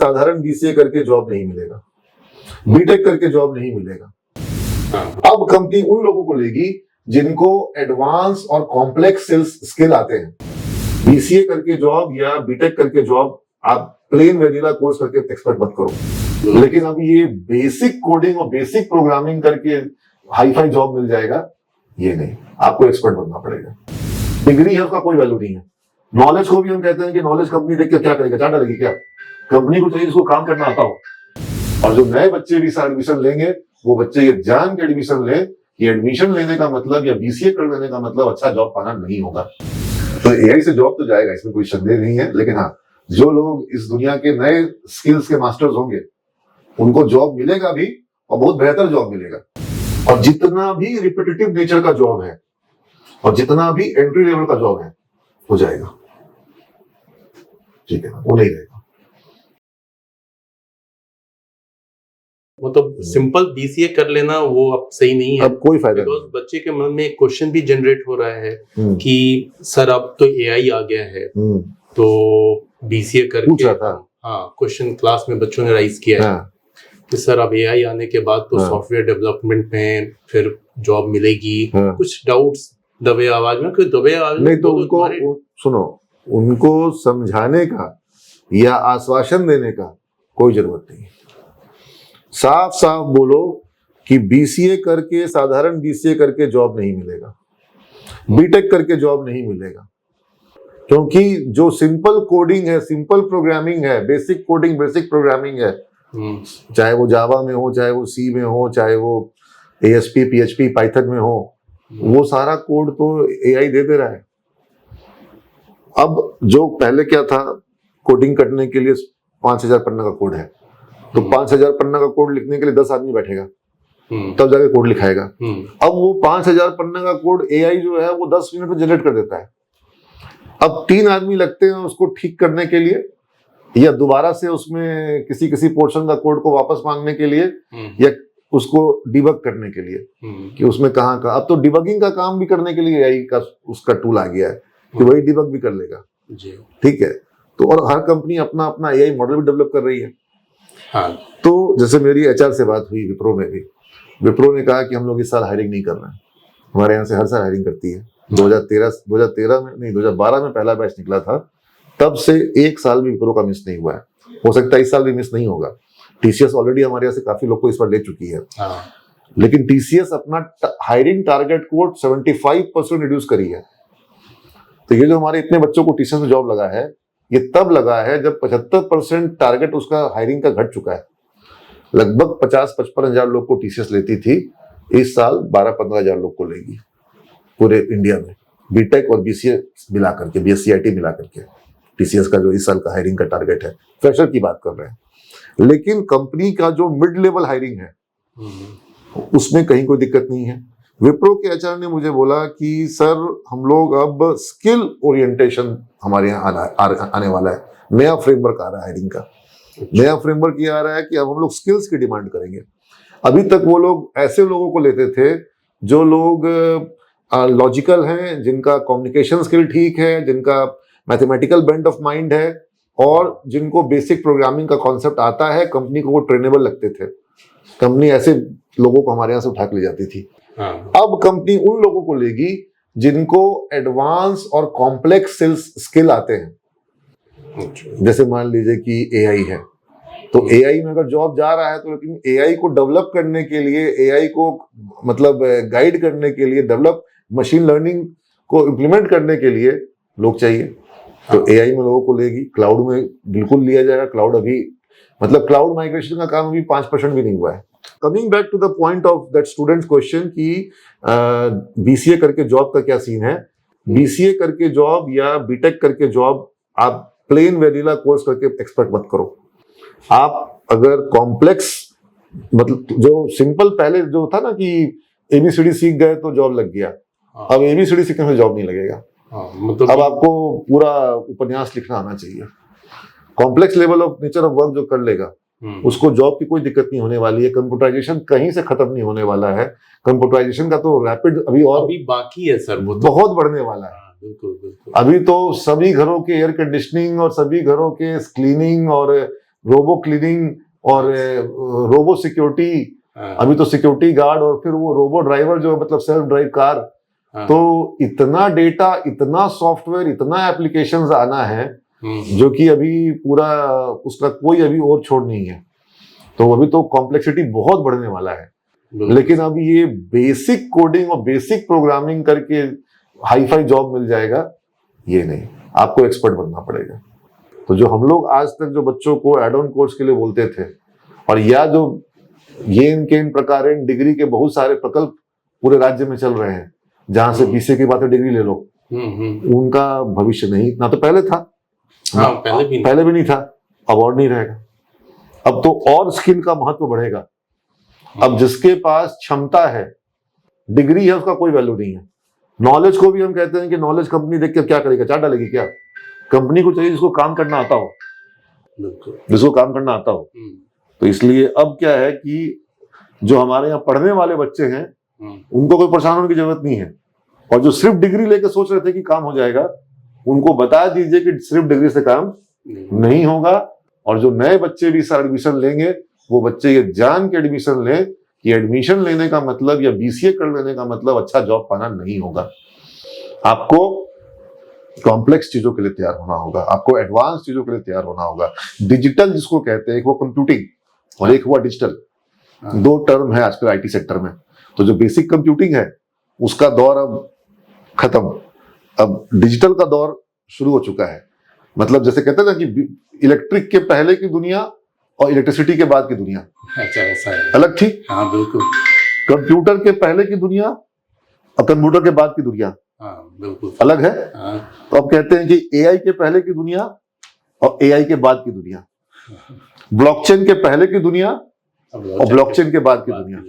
साधारण बीसीए करके जॉब नहीं मिलेगा, बीटेक करके जॉब नहीं मिलेगा। अब कंपनी उन लोगों को लेगी जिनको एडवांस और कॉम्प्लेक्स सेल्स स्किल आते हैं। बीसीए करके जॉब या बीटेक करके जॉब आप प्लेन वेनिला कोर्स करके एक्सपर्ट मत करो। लेकिन अब ये बेसिक कोडिंग और बेसिक प्रोग्रामिंग करके हाई फाई जॉब मिल जाएगा, ये नहीं, आपको एक्सपर्ट बनना पड़ेगा। डिग्री है उसका कोई वैल्यू नहीं है। नॉलेज को भी हम कहते हैं कि नॉलेज कंपनी देख के क्या करेगा, क्या डालेगी, क्या कंपनी को चाहिए जिसको काम करना आता हो। और जो नए बच्चे भी एडमिशन लेंगे वो बच्चे ये जान के एडमिशन ले कि एडमिशन लेने का मतलब या बीसीए कर लेने का मतलब अच्छा जॉब पाना नहीं होगा। तो एआई से जॉब तो जाएगा, इसमें कोई संदेह नहीं है। लेकिन हाँ, जो लोग इस दुनिया के नए स्किल्स के मास्टर्स होंगे उनको जॉब मिलेगा भी, और बहुत बेहतर जॉब मिलेगा। और जितना भी रिपीटेटिव नेचर का जॉब है और जितना भी एंट्री लेवल का जॉब है हो जाएगा, ठीक है, वो नहीं रहेगा। मतलब सिंपल बीसीए कर लेना वो अब सही नहीं है, अब कोई फायदा नहीं। बच्चे के मन में एक क्वेश्चन भी जनरेट हो रहा है कि सर अब तो एआई आ गया है, तो बीसीए करके पूछा था, हाँ क्वेश्चन क्लास में बच्चों ने राइज किया है कि सर अब एआई आने के बाद तो सॉफ्टवेयर डेवलपमेंट में फिर जॉब मिलेगी। कुछ डाउट्स दबे आवाज में, कोई दबे आवाज नहीं, तो उनको सुनो, उनको समझाने का या आश्वासन देने का कोई जरूरत नहीं। साफ साफ बोलो कि बीसीए करके, साधारण बीसीए करके जॉब नहीं मिलेगा, बीटेक करके जॉब नहीं मिलेगा। क्योंकि जो सिंपल कोडिंग है, सिंपल प्रोग्रामिंग है, बेसिक कोडिंग बेसिक प्रोग्रामिंग है, चाहे वो जावा में हो, चाहे वो सी में हो, चाहे वो एएसपी पीएचपी पाइथन में हो, वो सारा कोड तो एआई दे रहा है। अब जो पहले क्या था, कोडिंग करने के लिए 5000 पन्ना का कोड है, तो 5000 पन्ना का कोड लिखने के लिए 10 आदमी बैठेगा, तब जाके कोड लिखाएगा। अब वो 5000 पन्ना का कोड एआई जो है वो 10 मिनट में जनरेट कर देता है। अब 3 आदमी लगते हैं उसको ठीक करने के लिए, या दोबारा से उसमें किसी पोर्शन का कोड को वापस मांगने के लिए, या उसको डिबग करने के लिए कि उसमें कहाँ का। अब तो डिबगिंग का काम भी करने के लिए एआई का उसका टूल आ गया है कि वही डिबग भी कर लेगा, ठीक है। तो और हर कंपनी अपना अपना एआई मॉडल भी डेवलप कर रही है। हाँ। तो जैसे मेरी एचआर से बात हुई विप्रो में भी, विप्रो ने कहा कि हम लोग इस साल हायरिंग नहीं कर रहे हैं, हमारे यहाँ से हर साल हायरिंग करती है। 2013 में नहीं, 2012 में पहला बैच निकला था, तब से एक साल भी विप्रो का मिस नहीं हुआ है। हो सकता है इस साल भी मिस नहीं होगा। टीसीएस ऑलरेडी हमारे यहाँ से काफी लोग को इस बार ले चुकी है। हाँ। लेकिन टीसीएस अपना हायरिंग टारगेट को 75% रिड्यूस करी है। तो ये जो हमारे इतने बच्चों को टीसीएस में जॉब लगा है, ये तब लगा है जब 75% टारगेट उसका हायरिंग का घट चुका है। लगभग 50-55 हजार लोग को टीसीएस लेती थी, इस साल 12-15 हजार लोग को लेगी पूरे इंडिया में, बीटेक और बीसीए मिला करके, बीएससीआईटी मिला करके। टीसीएस का जो इस साल का हायरिंग का टारगेट है, फ्रेशर की बात कर रहे हैं। लेकिन कंपनी का जो मिड लेवल हायरिंग है उसमें कहीं कोई दिक्कत नहीं है। विप्रो के एचआर ने मुझे बोला कि सर हम लोग अब स्किल ओरिएंटेशन हमारे यहाँ आने वाला है, नया फ्रेमवर्क आ रहा है हायरिंग का। नया फ्रेमवर्क ये आ रहा है कि अब हम लोग स्किल्स की डिमांड करेंगे। अभी तक वो लोग ऐसे लोगों को लेते थे जो लोग लॉजिकल हैं, जिनका कम्युनिकेशन स्किल ठीक है, जिनका मैथमेटिकल बेंट ऑफ माइंड है, और जिनको बेसिक प्रोग्रामिंग का कॉन्सेप्ट आता है। कंपनी को वो ट्रेनेबल लगते थे, कंपनी ऐसे लोगों को हमारे यहाँ से उठा के ले जाती थी। अब कंपनी उन लोगों को लेगी जिनको एडवांस और कॉम्प्लेक्स सेल्स स्किल आते हैं। जैसे मान लीजिए कि एआई है, तो एआई में अगर जॉब जा रहा है तो, लेकिन एआई को डेवलप करने के लिए, एआई को मतलब गाइड करने के लिए, डेवलप मशीन लर्निंग को इम्प्लीमेंट करने के लिए लोग चाहिए। तो एआई में लोगों को लेगी। क्लाउड में बिल्कुल लिया जाएगा। क्लाउड अभी मतलब क्लाउड माइग्रेशन का काम अभी 5% भी नहीं हुआ है। Coming back to the point of that students question कि बीसीए करके जॉब का क्या सीन है। बीसीए करके जॉब या बीटेक करके जॉब आप प्लेन वेनिला कोर्स करके एक्सपर्ट मत करो। आप अगर कॉम्प्लेक्स, मतलब जो सिंपल पहले जो था ना कि एबीसीडी सीख गए तो जॉब लग गया, अब एबीसीडी सीखने से जॉब नहीं लगेगा। मतलब अब आपको पूरा उपन्यास लिखना आना चाहिए। Complex level of nature of work जो कर लेगा उसको जॉब की कोई दिक्कत नहीं होने वाली है। कंप्यूटराइजेशन कहीं से खत्म नहीं होने वाला है। कंप्यूटराइजेशन का तो रैपिड अभी बाकी है सर, वो तो बहुत बढ़ने वाला है। बिल्कुल। अभी तो सभी घरों के एयर कंडीशनिंग और सभी घरों के क्लीनिंग और रोबो क्लीनिंग और रोबो सिक्योरिटी, अभी तो सिक्योरिटी गार्ड और फिर वो रोबो ड्राइवर जो मतलब सेल्फ ड्राइव कार। तो इतना डेटा, इतना सॉफ्टवेयर, इतना एप्लीकेशंस आना है जो कि अभी पूरा उसका कोई अभी और छोड़ नहीं है। तो अभी तो कॉम्प्लेक्सिटी बहुत बढ़ने वाला है। लेकिन अब ये बेसिक कोडिंग और बेसिक प्रोग्रामिंग करके हाई फाई जॉब मिल जाएगा, ये नहीं, आपको एक्सपर्ट बनना पड़ेगा। तो जो हम लोग आज तक जो बच्चों को एड ऑन कोर्स के लिए बोलते थे, और या जो ये इनके इन प्रकार डिग्री के बहुत सारे प्रकल्प पूरे राज्य में चल रहे हैं, जहां से बीसीए की बातें डिग्री ले लो, उनका भविष्य नहीं, ना तो पहले था, पहले भी नहीं था, अब और नहीं रहेगा। अब तो और स्किल का महत्व बढ़ेगा। अब जिसके पास क्षमता है, डिग्री है, उसका कोई वैल्यू नहीं है। नॉलेज को भी हम कहते हैं कि नॉलेज कंपनी देख के क्या करेगा, चाट डालेगी क्या? कंपनी को चाहिए जिसको काम करना आता हो, जिसको काम करना आता हो। तो इसलिए अब क्या है कि जो हमारे यहाँ पढ़ने वाले बच्चे हैं, उनको कोई परेशान होने की जरूरत नहीं है। और जो सिर्फ डिग्री लेके सोच रहे थे कि काम हो जाएगा, उनको बता दीजिए कि सिर्फ डिग्री से काम नहीं होगा। और जो नए बच्चे भी सर एडमिशन लेंगे, वो बच्चे ये जान के एडमिशन लें कि एडमिशन लेने का मतलब या बीसीए कर लेने का मतलब अच्छा जॉब पाना नहीं होगा। आपको कॉम्प्लेक्स चीजों के लिए तैयार होना होगा, आपको एडवांस चीजों के लिए तैयार होना होगा। डिजिटल जिसको कहते हैं, एक वो कंप्यूटिंग और एक हुआ डिजिटल, दो टर्म है आजकल आईटी सेक्टर में। तो जो बेसिक कंप्यूटिंग है उसका दौर अब खत्म, अब डिजिटल का दौर शुरू हो चुका है। मतलब जैसे कहते हैं ना कि इलेक्ट्रिक के पहले की दुनिया और इलेक्ट्रिसिटी के बाद की दुनिया अच्छा ऐसा है, अलग थी। हाँ बिल्कुल। कंप्यूटर के पहले की दुनिया और कंप्यूटर के बाद की दुनिया बिल्कुल अलग है। तो अब कहते हैं कि एआई के पहले की दुनिया और एआई के बाद की दुनिया, ब्लॉकचेन के पहले की दुनिया और ब्लॉकचेन के बाद की दुनिया।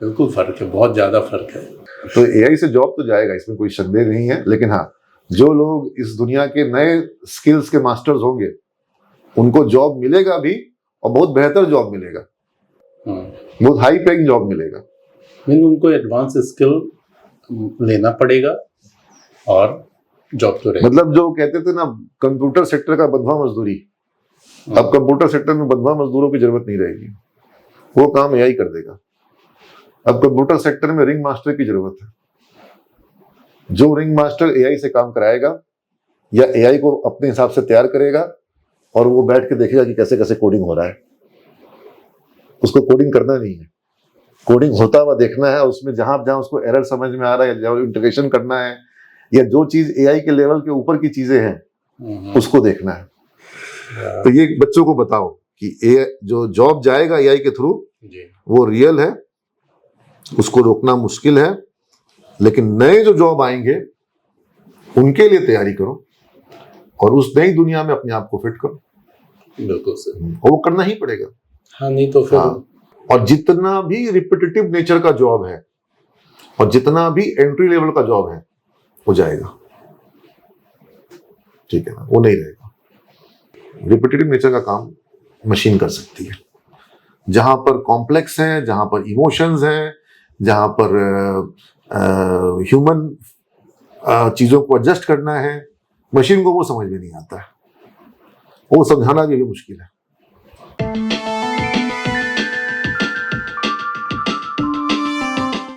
बिल्कुल फर्क है, बहुत ज्यादा फर्क है। तो एआई से जॉब तो जाएगा, इसमें कोई संदेह नहीं है। लेकिन हाँ, जो लोग इस दुनिया के नए स्किल्स के मास्टर्स होंगे, उनको जॉब मिलेगा भी, और बहुत बेहतर जॉब मिलेगा, बहुत हाई पेइंग जॉब मिलेगा। उनको एडवांस स्किल लेना पड़ेगा और जॉब तो रहेगी। मतलब जो कहते थे ना कंप्यूटर सेक्टर का बंधुआ मजदूरी, अब कंप्यूटर सेक्टर में बंधुआ मजदूरों की जरूरत नहीं रहेगी, वो काम एआई कर देगा। अब कंप्यूटर सेक्टर में रिंग मास्टर की जरूरत है। जो रिंग मास्टर एआई से काम कराएगा या एआई को अपने हिसाब से तैयार करेगा और वो बैठ के देखेगा कि कैसे कैसे कोडिंग हो रहा है। उसको कोडिंग करना नहीं है, कोडिंग होता हुआ देखना है। उसमें जहां जहां उसको एरर समझ में आ रहा है, या इंटीग्रेशन करना है, या जो चीज एआई के लेवल के ऊपर की चीजें हैं उसको देखना है। तो ये बच्चों को बताओ कि जो जॉब जाएगा एआई के थ्रू, वो रियल है, उसको रोकना मुश्किल है। लेकिन नए जो जॉब आएंगे उनके लिए तैयारी करो और उस नई दुनिया में अपने आप को फिट करो। बिल्कुल सर, वो करना ही पड़ेगा। हाँ, नहीं तो फिर और जितना भी रिपीटेटिव नेचर का जॉब है और जितना भी एंट्री लेवल का जॉब है, वो जाएगा, ठीक है ना, वो नहीं रहेगा। रिपीटेटिव नेचर का काम मशीन कर सकती है। जहां पर कॉम्प्लेक्स है, जहां पर इमोशंस हैं, जहां पर ह्यूमन चीजों को एडजस्ट करना है, मशीन को वो समझ में नहीं आता है, वो समझाना भी मुश्किल है।